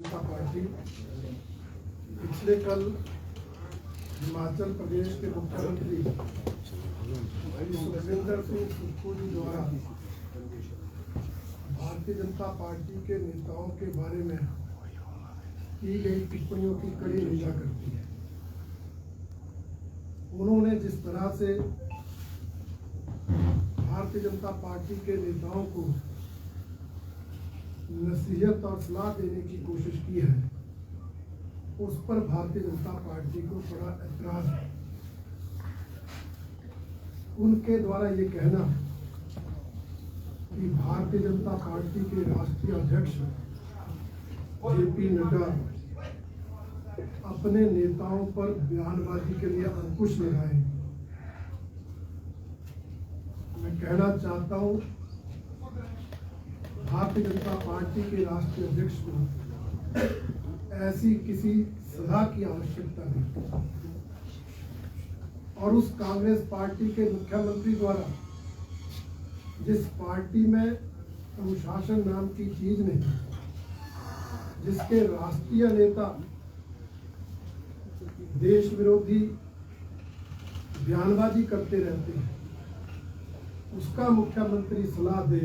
जनता party पिछले कल हिमाचल प्रदेश के मुख्यमंत्री सुखविंदर सिंह सुक्खू जी द्वारा भारतीय जनता पार्टी के नेताओं के बारे में की गई टिप्पणियों की कड़ी निंदा करती है। उन्होंने जिस तरह से भारतीय जनता पार्टी के नेताओं को नसीहत और सलाह देने की कोशिश की है, उस पर भारतीय जनता पार्टी को बड़ा ऐतराज है। उनके द्वारा ये कहना कि भारतीय जनता पार्टी के राष्ट्रीय अध्यक्ष जेपी नड्डा अपने नेताओं पर बयानबाजी के लिए अंकुश लगाए। मैं कहना चाहता हूं, भारतीय जनता पार्टी के राष्ट्रीय अध्यक्ष को ऐसी किसी सलाह की आवश्यकता नहीं, और उस कांग्रेस पार्टी के मुख्यमंत्री द्वारा जिस पार्टी में अनुशासन नाम की चीज नहीं, जिसके राष्ट्रीय नेता देश विरोधी बयानबाजी करते रहते हैं, उसका मुख्यमंत्री सलाह दे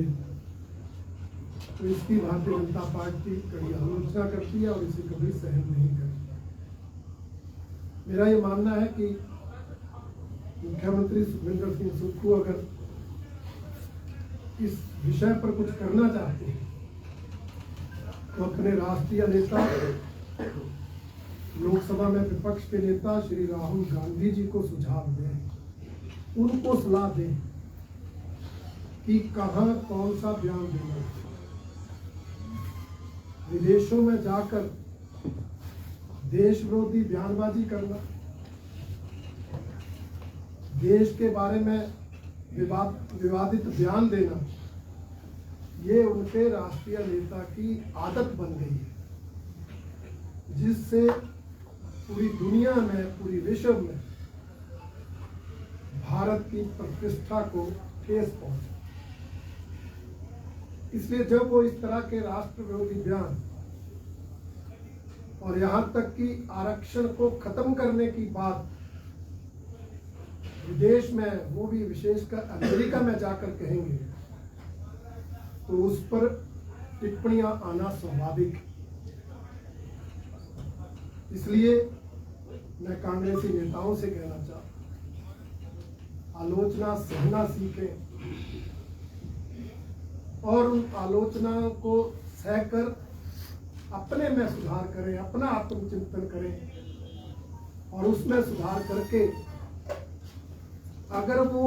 तो इसकी भारतीय जनता पार्टी कड़ी आलोचना करती है और इसे कभी सहन नहीं करती। मेरा ये मानना है कि मुख्यमंत्री सुखविंदर सिंह सुक्खू अगर इस विषय पर कुछ करना चाहते हैं तो अपने राष्ट्रीय नेता, लोकसभा में विपक्ष के नेता श्री राहुल गांधी जी को सुझाव दें, उनको सलाह दें कि कहां कौन सा बयान देना है। विदेशों में जाकर देश विरोधी बयानबाजी करना, देश के बारे में विवादित बयान देना, ये उनके राष्ट्रीय नेता की आदत बन गई है, जिससे पूरी दुनिया में, पूरी विश्व में भारत की प्रतिष्ठा को ठेस पहुंचा। इसलिए जब वो इस तरह के राष्ट्र विरोधी बयान और यहां तक कि आरक्षण को खत्म करने की बात विदेश में, वो भी विशेषकर अमेरिका में जाकर कहेंगे, तो उस पर टिप्पणियां आना स्वाभाविक है। इसलिए मैं कांग्रेसी नेताओं से कहना चाहता हूं, आलोचना सहना सीखें और उन आलोचना को सहकर अपने में सुधार करें, अपना आत्मचिंतन करें और उसमें सुधार करके अगर वो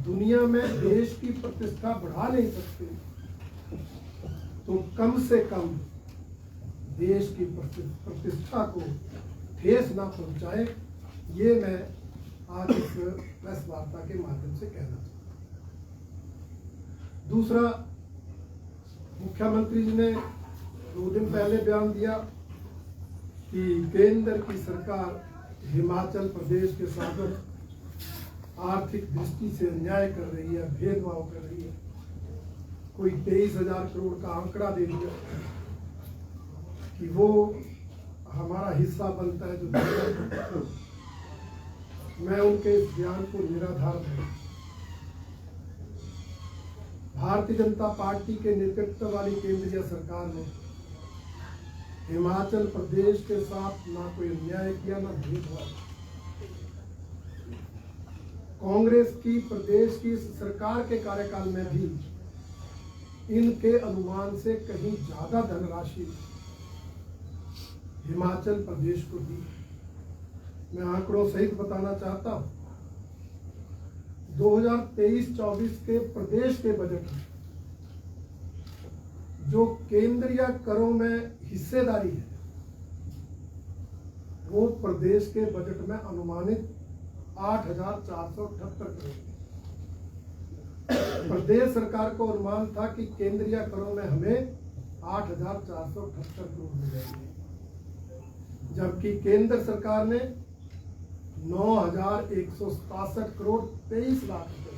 दुनिया में देश की प्रतिष्ठा बढ़ा नहीं सकते तो कम से कम देश की प्रतिष्ठा को ठेस ना पहुंचाए। ये मैं आज इस प्रेस वार्ता के माध्यम से कहना चाहता हूं। दूसरा, मुख्यमंत्री जी ने 2 दिन पहले बयान दिया कि केंद्र की सरकार हिमाचल प्रदेश के साथ आर्थिक दृष्टि से अन्याय कर रही है, भेदभाव कर रही है। कोई 23,000 करोड़ का आंकड़ा दे दिया कि वो हमारा हिस्सा बनता है जो मैं उनके इस बयान को निराधार हूं। भारतीय जनता पार्टी के नेतृत्व वाली केंद्रीय सरकार ने हिमाचल प्रदेश के साथ ना कोई अन्याय किया, ना भेदभाव। कांग्रेस की प्रदेश की सरकार के कार्यकाल में भी इनके अनुमान से कहीं ज्यादा धनराशि हिमाचल प्रदेश को दी। मैं आंकड़ों सहित बताना चाहता हूं, 2023-24 के प्रदेश के बजट में जो केंद्रीय करों में हिस्सेदारी है, वो प्रदेश के बजट में अनुमानित 8,478 करोड़। प्रदेश सरकार को अनुमान था कि केंद्रीय करों में हमें 8,478 करोड़ मिलेंगे, जबकि केंद्र सरकार ने 9,167 करोड़ 23 लाख रुपए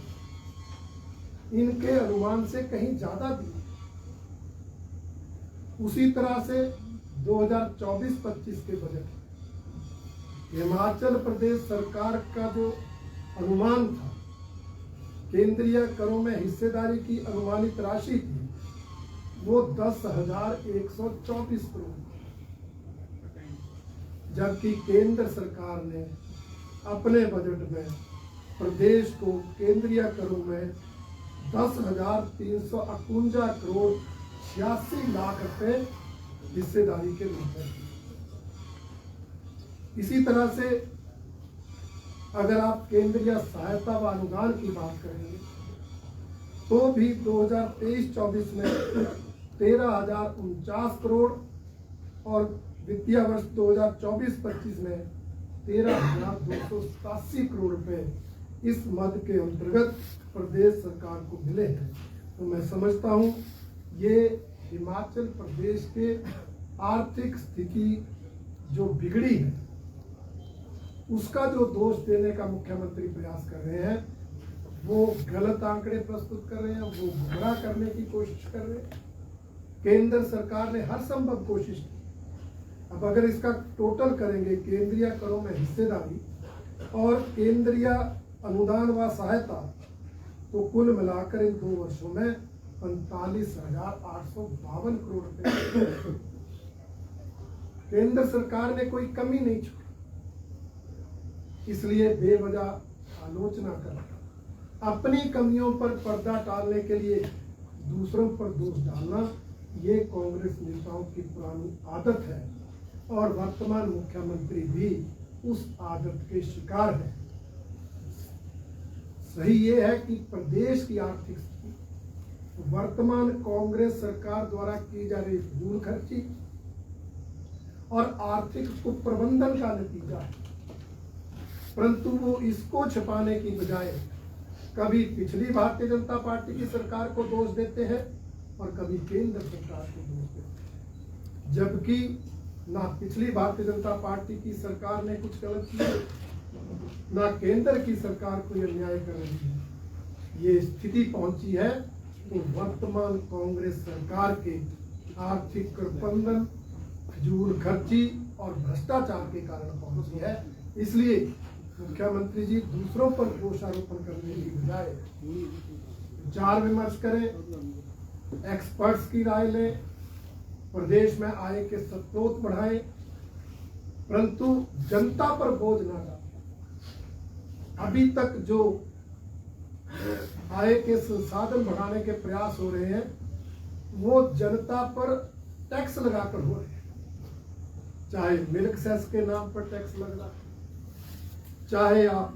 इनके अनुमान से कहीं ज्यादा दिए। उसी तरह से 2024-25 के बजट में हिमाचल प्रदेश सरकार का जो अनुमान था, केंद्रीय करों में हिस्सेदारी की अनुमानित राशि थी, वो 10,124 करोड़, जबकि केंद्र सरकार ने अपने बजट में प्रदेश को केंद्रीय करों में 10,351 करोड़ 86 लाख रुपए हिस्सेदारी के रूप में दी। इसी तरह से अगर आप केंद्रीय सहायता व अनुदान की बात करेंगे तो भी 2023-24 में 13,049 करोड़ और वित्तीय वर्ष 2024-25 में 13,287 करोड़ रुपए इस मद के अंतर्गत प्रदेश सरकार को मिले हैं। तो मैं समझता हूं ये हिमाचल प्रदेश के आर्थिक स्थिति जो बिगड़ी है उसका जो दोष देने का मुख्यमंत्री प्रयास कर रहे हैं, वो गलत आंकड़े प्रस्तुत कर रहे हैं, वो गुमराह करने की कोशिश कर रहे हैं। केंद्र सरकार ने हर संभव कोशिश की। अब अगर इसका टोटल करेंगे, केंद्रीय करों में हिस्सेदारी और केंद्रीय अनुदान व सहायता, तो कुल मिलाकर इन 2 वर्षों में 45,852 करोड़ रुपए केंद्र सरकार ने कोई कमी नहीं छोड़ी। इसलिए बेवजह आलोचना करना, अपनी कमियों पर पर्दा टालने के लिए दूसरों पर दोष डालना, ये कांग्रेस नेताओं की पुरानी आदत है और वर्तमान मुख्यमंत्री भी उस आदत के शिकार है। सही ये है कि प्रदेश की आर्थिक स्थिति वर्तमान कांग्रेस सरकार द्वारा की जा रही फजूल खर्ची और आर्थिक कुप्रबंधन का नतीजा है, परंतु वो इसको छिपाने की बजाय कभी पिछली भारतीय जनता पार्टी की सरकार को दोष देते हैं और कभी केंद्र सरकार को दोष देते हैं, जबकि ना पिछली भारतीय जनता पार्टी की सरकार ने कुछ गलत किया, ना केंद्र की सरकार कोई अन्याय कर रही है। ये स्थिति पहुंची है तो वर्तमान कांग्रेस सरकार के आर्थिक कुप्रबंधन, फजूल खर्ची और भ्रष्टाचार के कारण पहुंची है। इसलिए मुख्यमंत्री जी दूसरों पर दोषारोपण करने की बजाय विचार विमर्श करें, एक्सपर्ट्स की राय लें, प्रदेश में आय के स्रोत बढ़ाएं, परंतु जनता पर बोझ न डालें। अभी तक जो आय के संसाधन बढ़ाने के प्रयास हो रहे हैं वो जनता पर टैक्स लगाकर हो रहे हैं, चाहे मिल्क सेस के नाम पर टैक्स लग रहा है, चाहे आप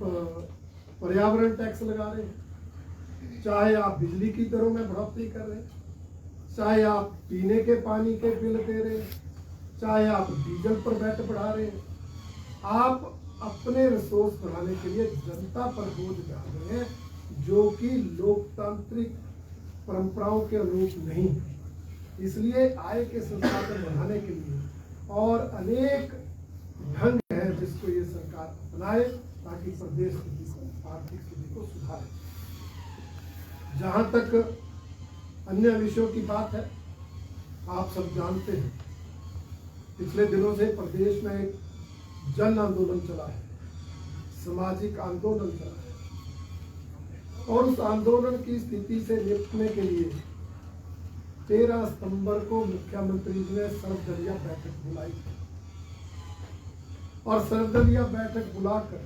पर्यावरण टैक्स लगा रहे हैं, चाहे आप बिजली की दरों में बढ़ोतरी कर रहे हैं, चाहे आप पीने के पानी के बिल दे रहे हैं, चाहे आप डीजल पर वैट बढ़ा रहे हैं। आप अपने रिसोर्स बढ़ाने के लिए जनता पर बोझ डाल रहे हैं, जो कि लोकतांत्रिक परंपराओं के अनुरूप नहीं है। इसलिए आय के संसाधन बढ़ाने के लिए और अनेक ढंग है जिसको ये सरकार अपनाए ताकि प्रदेश की आर्थिक स्थिति को सुधारे। जहां तक अन्य विषयों की बात है, आप सब जानते हैं पिछले दिनों से प्रदेश में एक जन आंदोलन चला है, सामाजिक आंदोलन चला है और उस आंदोलन की स्थिति से निपटने के लिए 13 सितंबर को मुख्यमंत्री जी ने सर्वदलीय बैठक बुलाई थी और सर्वदलीय बैठक बुलाकर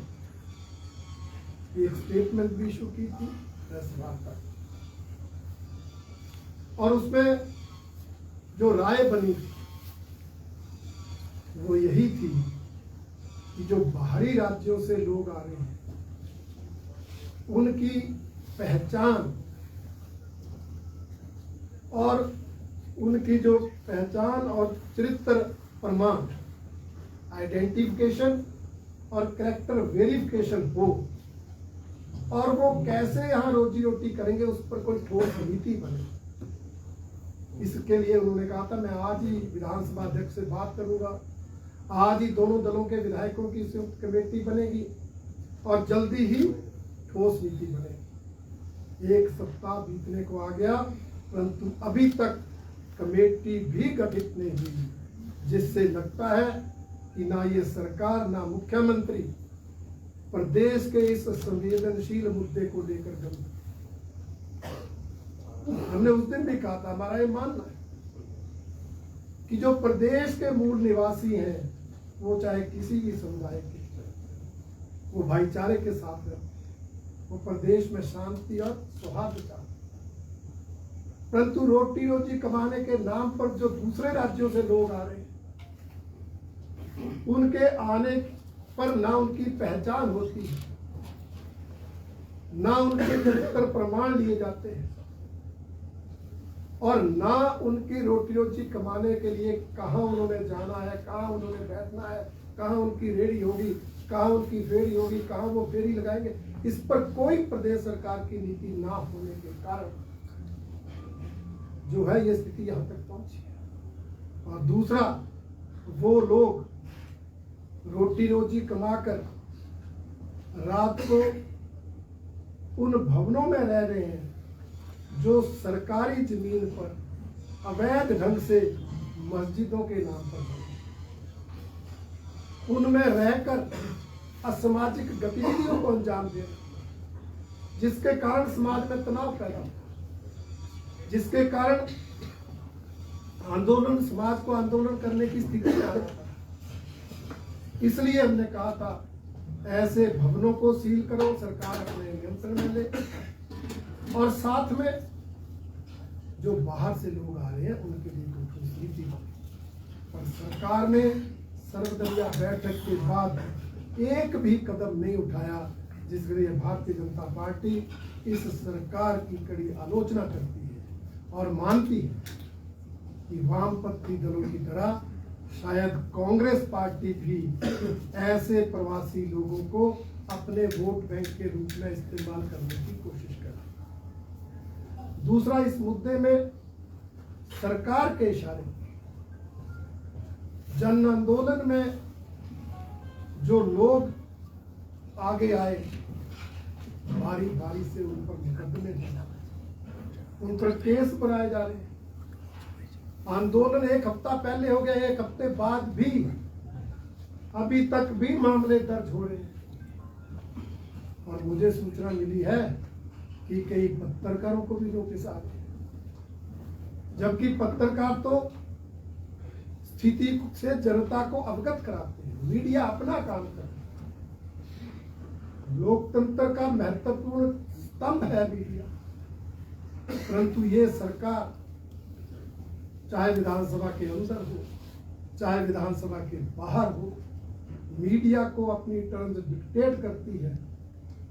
एक स्टेटमेंट भी इशू की थी, प्रेस वार्ता, और उसमें जो राय बनी थी वो यही थी कि जो बाहरी राज्यों से लोग आ रहे हैं उनकी पहचान और उनकी जो पहचान और चरित्र प्रमाण, आइडेंटिफिकेशन और कैरेक्टर वेरिफिकेशन हो और वो कैसे यहाँ रोजी रोटी करेंगे उस पर कोई ठोस नीति बने। इसके लिए उन्होंने कहा था मैं आज ही विधानसभा अध्यक्ष से बात करूंगा, आज ही दोनों दलों के विधायकों की संयुक्त कमेटी बनेगी और जल्दी ही ठोस नीति बनेगी। 1 सप्ताह बीतने को आ गया, परंतु अभी तक कमेटी भी गठित नहीं हुई, जिससे लगता है कि ना ये सरकार ना मुख्यमंत्री प्रदेश के इस संवेदनशील मुद्दे को लेकर गंभीर। हमने उस दिन भी कहा था, हमारा ये मानना है कि जो प्रदेश के मूल निवासी हैं, वो चाहे किसी भी समुदाय के, वो भाईचारे के साथ रहते, वो प्रदेश में शांति और सौहार्द चाहते। परंतु रोटी रोजी कमाने के नाम पर जो दूसरे राज्यों से लोग आ रहे हैं, उनके आने पर ना उनकी पहचान होती है, ना उनके निरंतर प्रमाण लिए जाते हैं, और ना उनकी रोटी रोजी कमाने के लिए कहाँ उन्होंने जाना है, कहाँ उन्होंने बैठना है, कहाँ उनकी रेहड़ी होगी, कहाँ उनकी फेरी होगी, कहाँ वो फेरी लगाएंगे, इस पर कोई प्रदेश सरकार की नीति ना होने के कारण जो है ये स्थिति यहाँ तक पहुंची है। और दूसरा, वो लोग रोटी रोजी कमाकर रात को उन भवनों में रह रहे हैं जो सरकारी जमीन पर अवैध ढंग से मस्जिदों के नाम पर बने, उनमें रहकर असामाजिक गतिविधियों को अंजाम दे, जिसके कारण समाज में तनाव पैदा होता, जिसके कारण आंदोलन, समाज को आंदोलन करने की स्थिति में आ जाता है। इसलिए हमने कहा था, ऐसे भवनों को सील करो, सरकार अपने नियंत्रण में ले, और साथ में जो बाहर से लोग आ रहे हैं उनके लिए कोई नीति बने। पर सरकार ने सर्वदलीय बैठक के बाद एक भी कदम नहीं उठाया, जिसके लिए भारतीय जनता पार्टी इस सरकार की कड़ी आलोचना करती है और मानती है कि वामपंथी दलों की तरह शायद कांग्रेस पार्टी भी ऐसे प्रवासी लोगों को अपने वोट बैंक के रूप में इस्तेमाल करने की कोशिश कर रही है। दूसरा, इस मुद्दे में सरकार के इशारे, जन आंदोलन में जो लोग आगे आए, भारी भारी से उन पर मुकदमे चला, उन पर केस बनाए जा रहे हैं। आंदोलन एक हफ्ता पहले हो गया, एक हफ्ते बाद भी अभी तक भी मामले दर्ज हो रहे हैं। और मुझे सूचना मिली है कि कई पत्रकारों को भी नोटिस आ गए, जबकि पत्रकार तो स्थिति से जनता को अवगत कराते हैं, मीडिया अपना काम करता है, लोकतंत्र का महत्वपूर्ण स्तंभ है मीडिया। परंतु ये सरकार, चाहे विधानसभा के अंदर हो, चाहे विधानसभा के बाहर हो, मीडिया को अपनी टर्म्स डिक्टेट करती है,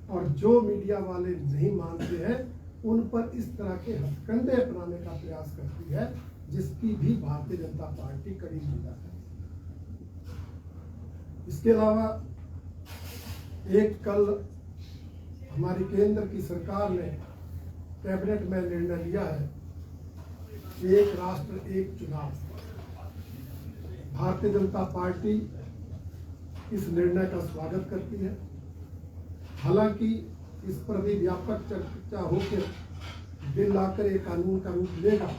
और जो मीडिया वाले नहीं मानते हैं उन पर इस तरह के हथकंडे अपनाने का प्रयास करती है, जिसकी भी भारतीय जनता पार्टी कड़ी निंदा करती है। इसके अलावा एक कल हमारी केंद्र की सरकार ने कैबिनेट में निर्णय लिया है, एक राष्ट्र एक चुनाव। भारतीय जनता पार्टी इस निर्णय का स्वागत करती है। हालांकि इस पर भी व्यापक चर्चा होकर बिल आकर एक कानून का रूप लेगा,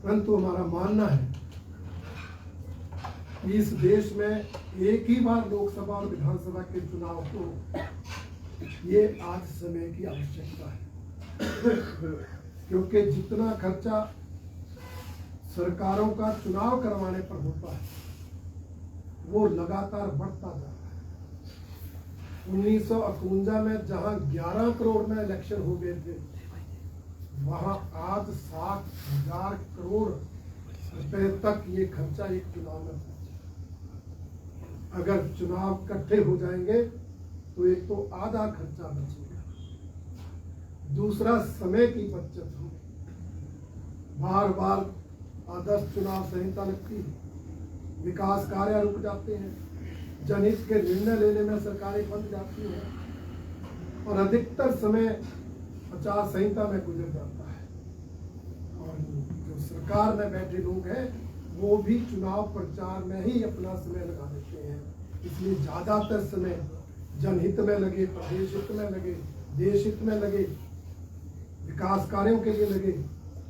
परंतु हमारा मानना है कि इस देश में एक ही बार लोकसभा और विधानसभा के चुनाव को ये आज समय की आवश्यकता है, क्योंकि जितना खर्चा सरकारों का चुनाव करवाने पर होता है वो लगातार बढ़ता जा रहा है। 1951 में जहां 11 करोड़ में इलेक्शन हो गए थे, वहां आज 60,000 करोड़ रुपए तक ये खर्चा एक चुनाव में पहुंचा। अगर चुनाव इकट्ठे हो जाएंगे तो एक तो आधा खर्चा बचेगा, दूसरा समय की बचत होगी। बार बार आदर्श चुनाव संहिता लगती है, विकास कार्य रुक जाते हैं, जनहित के निर्णय लेने में सरकारें बंद जाती हैं, और अधिकतर समय आचार संहिता में गुजर जाता है। और जो सरकार में बैठे लोग हैं वो भी चुनाव प्रचार में ही अपना समय लगा देते हैं। इसलिए ज्यादातर समय जनहित में लगे, प्रदेश हित में लगे, देश हित में लगे, विकास कार्यों के लिए लगे।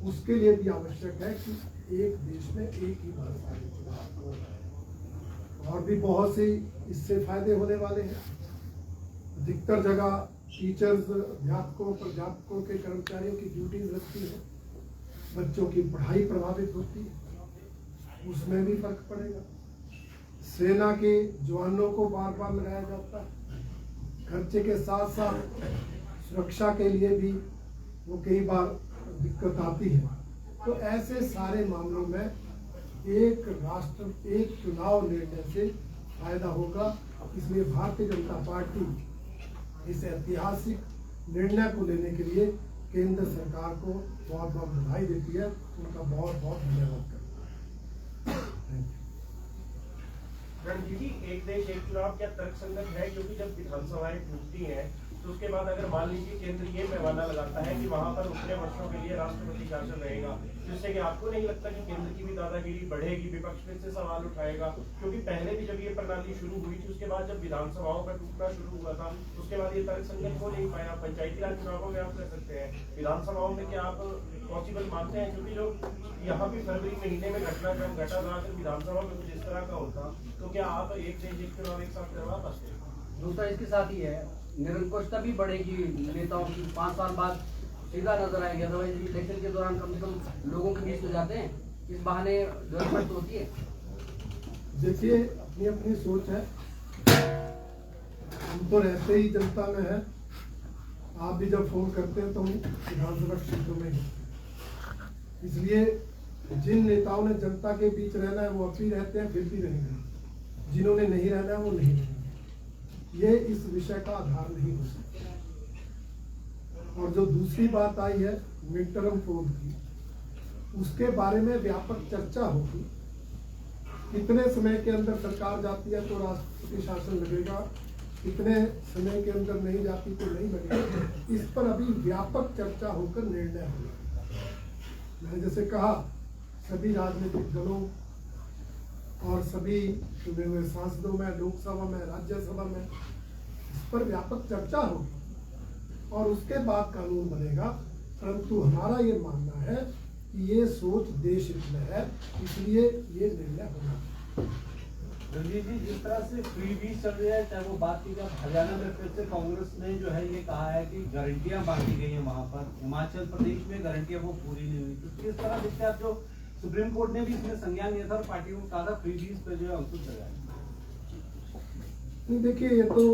उसके लिए भी आवश्यक है कि एक देश में एक ही बार सारे चुनाव हो रहे हैं। और भी बहुत सी इससे फायदे होने वाले हैं। अधिकतर जगह टीचर्स, अध्यापकों, प्राध्यापकों के कर्मचारियों की ड्यूटीज लगती है, बच्चों की पढ़ाई प्रभावित होती है, उसमें भी फर्क पड़ेगा। सेना के जवानों को बार बार लगाया जाता है, खर्चे के साथ साथ सुरक्षा के लिए भी वो कई बार दिक्कत आती है। तो ऐसे सारे मामलों में एक राष्ट्र एक चुनाव लड़ने से फायदा होगा। इसलिए भारतीय जनता पार्टी इस ऐतिहासिक निर्णय को लेने के लिए केंद्र सरकार को बहुत बहुत बधाई देती है, उनका बहुत बहुत धन्यवाद करता है। रणजीत जी, एक देश एक चुनाव क्या तर्कसंगत है? क्योंकि जब विधानसभाएं टूटती हैं तो उसके बाद अगर मान लीजिए केंद्र ये पैमाना लगाता है कि वहां पर उतने वर्षों के लिए राष्ट्रपति शासन रहेगा, जिससे कि आपको नहीं लगता कि केंद्र की भी दादागिरी बढ़ेगी, विपक्ष फिर से सवाल उठाएगा? क्योंकि पहले भी जब ये प्रणाली शुरू हुई थी, उसके बाद जब विधानसभाओं का टूटना शुरू हुआ था, उसके बाद ये तर्कसंगत हो नहीं पाया। पंचायती राज चुनावों में आप कह सकते हैं, विधानसभाओं में क्या आप पॉसिबल मानते हैं? क्योंकि जो यहाँ भी फरवरी महीने में घटनाक्रम घटा था, अगर विधानसभा में कुछ इस तरह का होता तो क्या आप एक देश एक चुनाव एक साथ करवा पाते? दूसरा इसके साथ ही है, निरंकुशता भी बढ़ेगी नेताओं की। 5 साल बाद सीधा नजर आएगा। तो इलेक्शन के दौरान कम से कम लोगों के बीच में जाते हैं, इस बहाने डेवलपमेंट तो होती है। देखिए, अपनी अपनी सोच है। हम तो रहते ही जनता में है। आप भी जब फोन करते हैं तो हम विधानसभा क्षेत्रों में ही, इसलिए जिन नेताओं ने जनता के बीच रहना है वो अब भी रहते हैं, फिर भी रहेंगे। जिन्होंने नहीं रहना है वो नहीं रहेंगे। ये इस विषय का आधार नहीं हो सकता। और जो दूसरी बात आई है मिड टर्म पोल की, उसके बारे में व्यापक चर्चा होगी। कितने समय के अंदर सरकार जाती है तो राष्ट्रपति शासन लगेगा, कितने समय के अंदर नहीं जाती तो नहीं लगेगा। इस पर अभी व्यापक चर्चा होकर निर्णय होगा। मैंने जैसे कहा, सभी राजनीतिक दलों और सभी चुने हुए सांसदों में, लोकसभा में, राज्यसभा में इस पर व्यापक चर्चा होगी और उसके बाद कानून बनेगा। परंतु हमारा ये मानना है कि ये सोच देश हित में है, इसलिए ये निर्णय होना। रणजीत जी, जिस तरह से फ्री बीज चल रहा है, चाहे वो बात की जाए, हरियाणा में फिर से कांग्रेस ने जो है ये कहा है कि गारंटियां बांटी गई हैं वहां पर। हिमाचल प्रदेश में गारंटियां वो पूरी नहीं हुई। तो किस तरह देखते हैं आप, जो सुप्रीम कोर्ट ने भी इसमें संज्ञान लिया था और पार्टियों को कहा था फ्री बीज पे जो है अंकुश लगाए? नहीं, देखिए, ये तो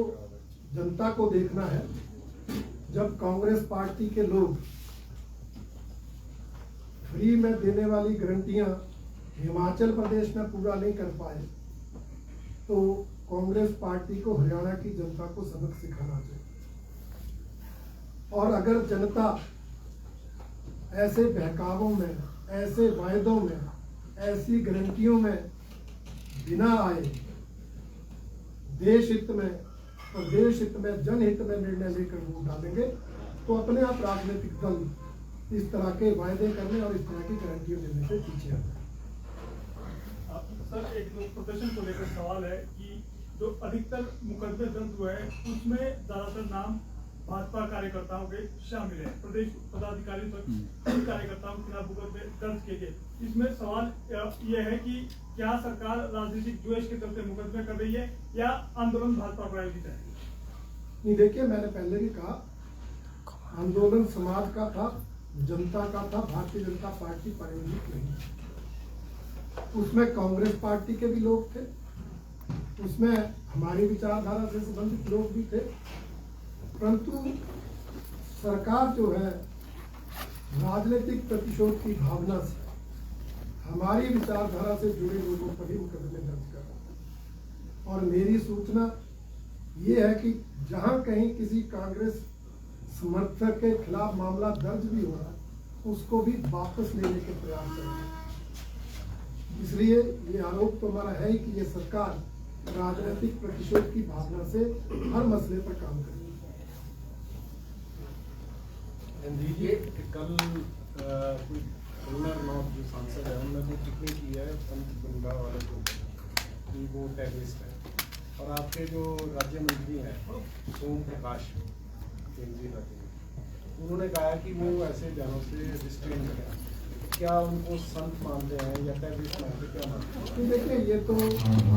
जनता को देखना है। जब कांग्रेस पार्टी के लोग फ्री में देने वाली गारंटियां हिमाचल प्रदेश में पूरा नहीं कर पाए, तो कांग्रेस पार्टी को हरियाणा की जनता को सबक सिखाना चाहिए। और अगर जनता ऐसे बहकावों में, ऐसे वायदों में, ऐसी गारंटियों में बिना आए देश हित में, प्रदेश हित में, जनहित में निर्णय लेकर वोट डालेंगे, तो अपने आप राजनीतिक दल इस तरह के वायदे करने और इस तरह की गारंटियां देने से पीछे हटे। सर, एक प्रोटेक्शन को लेकर सवाल है कि जो अधिकतर मुकदमे दर्ज हुए हैं उसमें ज्यादातर नाम भाजपा कार्यकर्ताओं के शामिल है। प्रदेश पदाधिकारी तक सभी कार्यकर्ताओं के खिलाफ मुकदमे दर्ज किए गए। इसमें सवाल यह है कि क्या सरकार राजनीतिक द्वेष के चलते मुकदमे कर रही है या आंदोलन भाजपा प्रायोजित है? नहीं, देखिए, मैंने पहले भी कहा, आंदोलन समाज का था, जनता का था, भारतीय जनता पार्टी प्रायोजित नहीं। उसमें कांग्रेस पार्टी के भी लोग थे, उसमें हमारी विचारधारा से संबंधित लोग भी थे। परंतु सरकार जो है राजनीतिक प्रतिशोध की भावना से हमारी विचारधारा से जुड़े लोगों पर ही मुकदमे दर्ज कर रहा है। और मेरी सूचना ये है कि जहां कहीं किसी कांग्रेस समर्थक के खिलाफ मामला दर्ज भी हो रहा है, उसको भी वापस लेने के प्रयास कर रहे हैं। इसलिए ये आरोप तो हमारा है कि ये सरकार राजनीतिक प्रतिशोध की भावना से हर मसले पर काम कर रही है। कल कोई जो सांसद है उन्होंने टिप्पणी की है पंचकुंडा वाले को कि वो टेररिस्ट है, और आपके जो राज्य मंत्री हैं सोम प्रकाश केंद्रीय मंत्री, उन्होंने कहा कि वो ऐसे बयानों से रिस्ट्रेन करें। क्या उनको संत मानते हैं या टेररिस्ट मानते हैं, क्या मानते हैं? तो देखिए, ये तो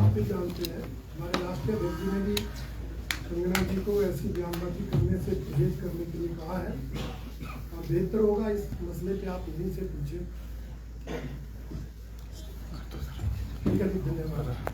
आप ही जानते हैं, हमारे राष्ट्रीय अध्यक्ष जी ने भी कंगना जी को ऐसी बयानबाजी करने से परहेज करने के लिए कहा है, और बेहतर होगा इस मसले पे आप इन्हीं से पूछें। ठीक है जी, धन्यवाद।